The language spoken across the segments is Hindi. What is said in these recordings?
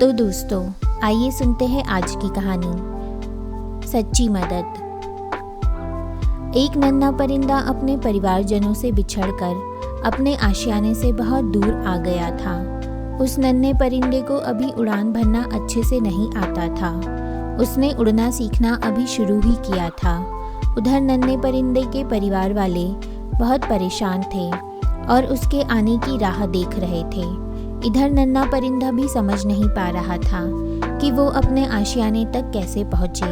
तो दोस्तों, आइए सुनते हैं आज की कहानी, सच्ची मदद। एक नन्हा परिंदा अपने परिवारजनों से बिछड़कर अपने आशियाने से बहुत दूर आ गया था। उस नन्हे परिंदे को अभी उड़ान भरना अच्छे से नहीं आता था। उसने उड़ना सीखना अभी शुरू ही किया था। उधर नन्हे परिंदे के परिवार वाले बहुत परेशान थे और उसके आने की राह देख रहे थे। इधर नन्हा परिंदा भी समझ नहीं पा रहा था कि वो अपने आशियाने तक कैसे पहुँचे।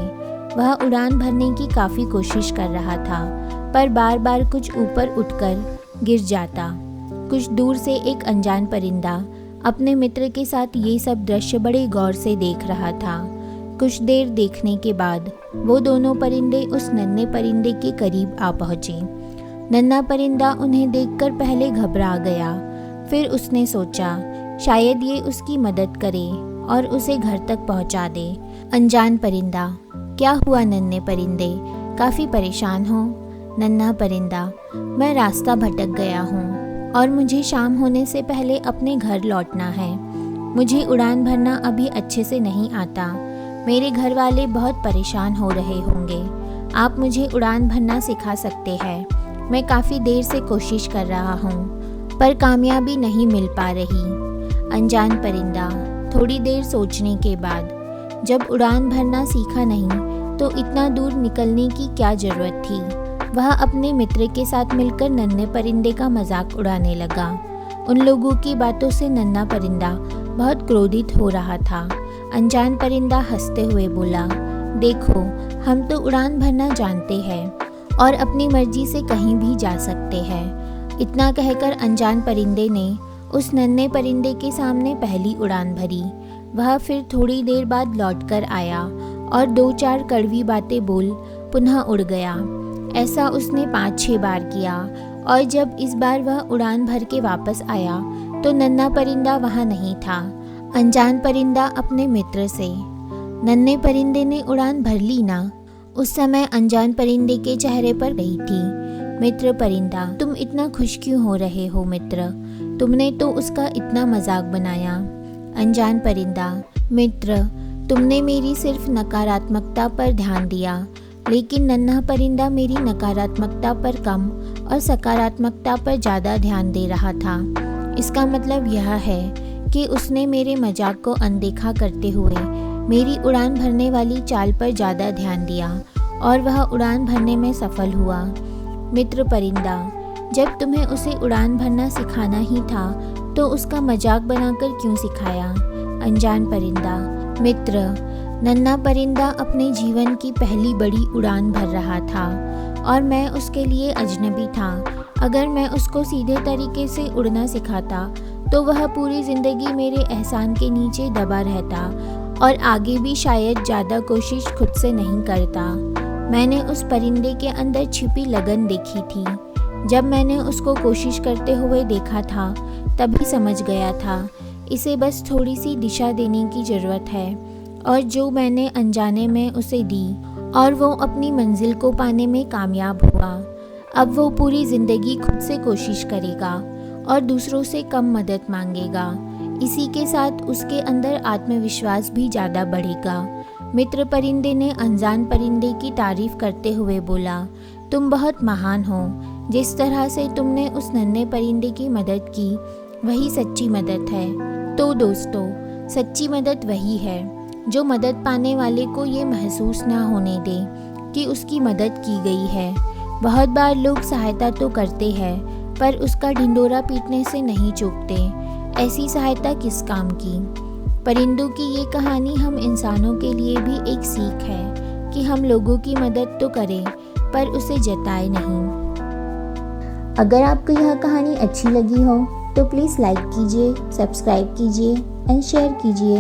वह उड़ान भरने की काफ़ी कोशिश कर रहा था, पर बार बार कुछ ऊपर उठकर गिर जाता। कुछ दूर से एक अनजान परिंदा अपने मित्र के साथ ये सब दृश्य बड़े गौर से देख रहा था। कुछ देर देखने के बाद वो दोनों परिंदे उस नन्हे परिंदे के करीब आ पहुँचे। नन्हा परिंदा उन्हें देखकर पहले घबरा गया, फिर उसने सोचा शायद ये उसकी मदद करे और उसे घर तक पहुंचा दे। अनजान परिंदा, क्या हुआ नन्हे परिंदे, काफ़ी परेशान हो? नन्हा परिंदा, मैं रास्ता भटक गया हूँ और मुझे शाम होने से पहले अपने घर लौटना है। मुझे उड़ान भरना अभी अच्छे से नहीं आता। मेरे घर वाले बहुत परेशान हो रहे होंगे। आप मुझे उड़ान भरना सिखा सकते हैं। मैं काफ़ी देर से कोशिश कर रहा हूँ, पर कामयाबी नहीं मिल पा रही। अनजान परिंदा, थोड़ी देर सोचने के बाद, जब उड़ान भरना सीखा नहीं तो इतना दूर निकलने की क्या ज़रूरत थी। वह अपने मित्र के साथ मिलकर नन्हे परिंदे का मजाक उड़ाने लगा। उन लोगों की बातों से नन्हा परिंदा बहुत क्रोधित हो रहा था। अनजान परिंदा हंसते हुए बोला, देखो, हम तो उड़ान भरना जानते हैं और अपनी मर्जी से कहीं भी जा सकते हैं। इतना कहकर अनजान परिंदे ने उस नन्हे परिंदे के सामने पहली उड़ान भरी। वह फिर थोड़ी देर बाद लौटकर आया और 2-4 कड़वी बातें बोल पुनः उड़ गया। ऐसा उसने 5-6 बार किया और जब इस बार वह उड़ान भर के वापस आया तो नन्हा परिंदा वहाँ नहीं था। अनजान परिंदा अपने मित्र से, नन्हे परिंदे ने उड़ान भर ली ना? उस समय अनजान परिंदे के चेहरे पर गई थी। मित्र परिंदा, तुम इतना खुश क्यों हो रहे हो मित्र? तुमने तो उसका इतना मजाक बनाया। अनजान परिंदा, मित्र, तुमने मेरी सिर्फ नकारात्मकता पर ध्यान दिया, लेकिन नन्हा परिंदा मेरी नकारात्मकता पर कम और सकारात्मकता पर ज़्यादा ध्यान दे रहा था। इसका मतलब यह है कि उसने मेरे मजाक को अनदेखा करते हुए मेरी उड़ान भरने वाली चाल पर ज़्यादा ध्यान दिया और वह उड़ान भरने में सफल हुआ। मित्र परिंदा, जब तुम्हें उसे उड़ान भरना सिखाना ही था तो उसका मजाक बनाकर क्यों सिखाया? अनजान परिंदा, मित्र, नन्हा परिंदा अपने जीवन की पहली बड़ी उड़ान भर रहा था और मैं उसके लिए अजनबी था। अगर मैं उसको सीधे तरीके से उड़ना सिखाता तो वह पूरी ज़िंदगी मेरे एहसान के नीचे दबा रहता और आगे भी शायद ज़्यादा कोशिश खुद से नहीं करता। मैंने उस परिंदे के अंदर छिपी लगन देखी थी। जब मैंने उसको कोशिश करते हुए देखा था तभी समझ गया था इसे बस थोड़ी सी दिशा देने की ज़रूरत है, और जो मैंने अनजाने में उसे दी और वो अपनी मंजिल को पाने में कामयाब हुआ। अब वो पूरी ज़िंदगी खुद से कोशिश करेगा और दूसरों से कम मदद मांगेगा। इसी के साथ उसके अंदर आत्मविश्वास भी ज़्यादा बढ़ेगा। मित्र परिंदे ने अनजान परिंदे की तारीफ करते हुए बोला, तुम बहुत महान हो। जिस तरह से तुमने उस नन्हे परिंदे की मदद की वही सच्ची मदद है। तो दोस्तों, सच्ची मदद वही है जो मदद पाने वाले को ये महसूस ना होने दे कि उसकी मदद की गई है। बहुत बार लोग सहायता तो करते हैं पर उसका ढिंढोरा पीटने से नहीं चूकते। ऐसी सहायता किस काम की? परिंदों की ये कहानी हम इंसानों के लिए भी एक सीख है कि हम लोगों की मदद तो करें पर उसे जताए नहीं। अगर आपको यह कहानी अच्छी लगी हो तो प्लीज़ लाइक कीजिए, सब्सक्राइब कीजिए एंड शेयर कीजिए।